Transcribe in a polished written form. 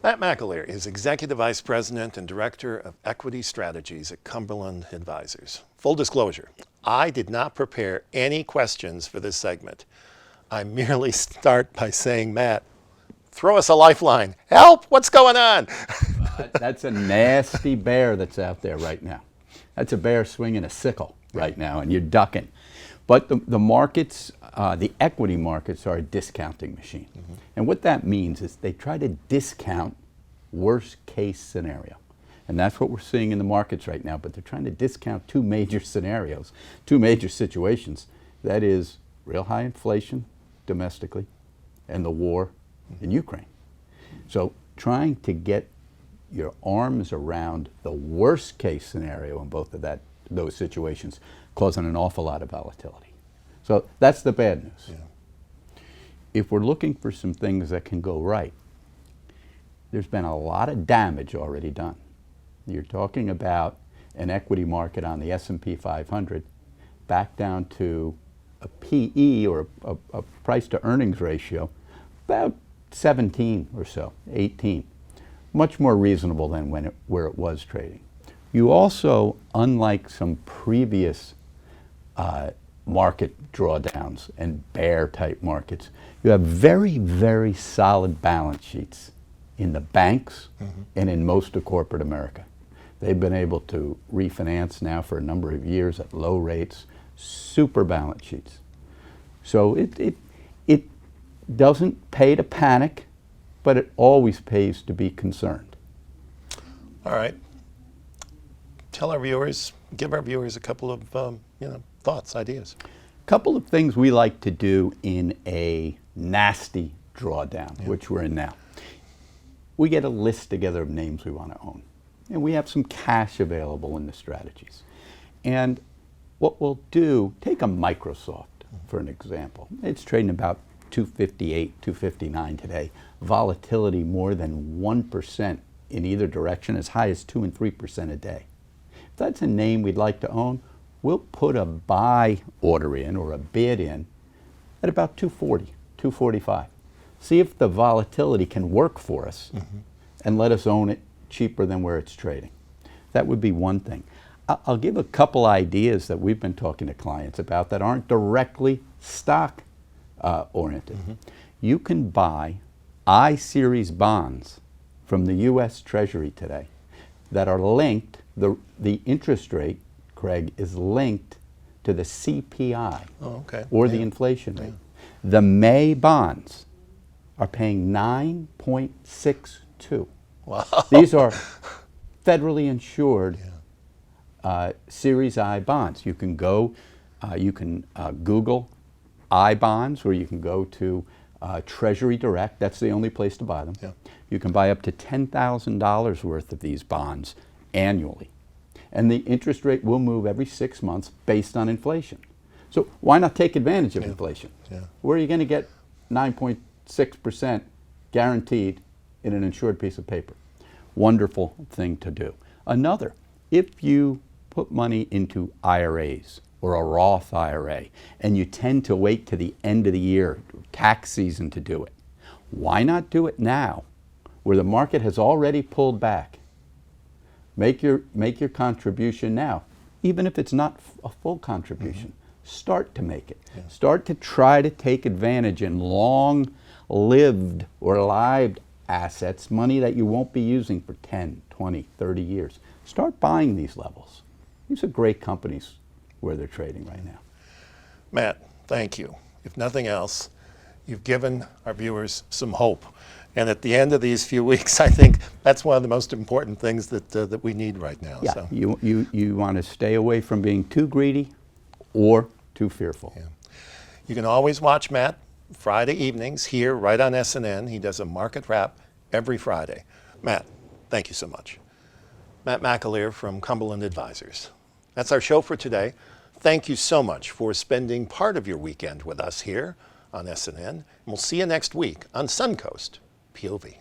Matt McAleer is Executive Vice President and Director of Equity Strategies at Cumberland Advisors. Full disclosure, I did not prepare any questions for this segment. I merely start by saying, Matt, throw us a lifeline. Help, what's going on? That's a nasty bear that's out there right now. That's a bear swinging a sickle right now, and you're ducking. But the markets, the equity markets are a discounting machine. Mm-hmm. And what that means is they try to discount worst case scenario. And that's what we're seeing in the markets right now, but they're trying to discount two major scenarios, two major situations. That is real high inflation domestically and the war in Ukraine. So trying to get your arms around the worst case scenario in both of those situations causing an awful lot of volatility. So that's the bad news. Yeah. If we're looking for some things that can go right, there's been a lot of damage already done. You're talking about an equity market on the S&P 500 back down to a PE or a price to earnings ratio about 17 or so, 18. Much more reasonable than where it was trading. You also, unlike some previous market drawdowns and bear type markets, you have very, very solid balance sheets in the banks and in most of corporate America. They've been able to refinance now for a number of years at low rates, super balance sheets. So it doesn't pay to panic, but it always pays to be concerned. All right. Tell our viewers, give our viewers a couple of thoughts, ideas. A couple of things we like to do in a nasty drawdown, which we're in now. We get a list together of names we want to own. And we have some cash available in the strategies. And what we'll do, take a Microsoft for an example. It's trading about 258, 259 today. Volatility more than 1% in either direction, as high as 2 and 3% a day. If that's a name we'd like to own, we'll put a buy order in or a bid in at about 240, 245. See if the volatility can work for us and let us own it cheaper than where it's trading. That would be one thing. I'll give a couple ideas that we've been talking to clients about that aren't directly stock oriented. You can buy I-series bonds from the U.S. Treasury today that are linked, the interest rate, Craig, is linked to the CPI or the inflation rate. The May bonds are paying 9.62. Wow. These are federally insured Series I bonds. You can go, Google I bonds, or you can go to Treasury Direct. That's the only place to buy them. Yeah. You can buy up to $10,000 worth of these bonds annually. And the interest rate will move every 6 months based on inflation. So why not take advantage of inflation? Yeah. Where are you going to get 9.6% guaranteed in an insured piece of paper? Wonderful thing to do. Another, if you put money into IRAs or a Roth IRA and you tend to wait to the end of the year, tax season, to do it, why not do it now where the market has already pulled back? Make your contribution now, even if it's not a full contribution. Start to make it. Yeah. Start to try to take advantage in long-lived or lived assets, money that you won't be using for 10, 20, 30 years. Start buying these levels. These are great companies where they're trading right now. Matt, thank you. If nothing else, you've given our viewers some hope. And at the end of these few weeks, I think that's one of the most important things that we need right now. Yeah, so. You want to stay away from being too greedy or too fearful. Yeah. You can always watch Matt Friday evenings here right on SNN. He does a market wrap every Friday. Matt, thank you so much. Matt McAleer from Cumberland Advisors. That's our show for today. Thank you so much for spending part of your weekend with us here on SNN. And we'll see you next week on Suncoast POV.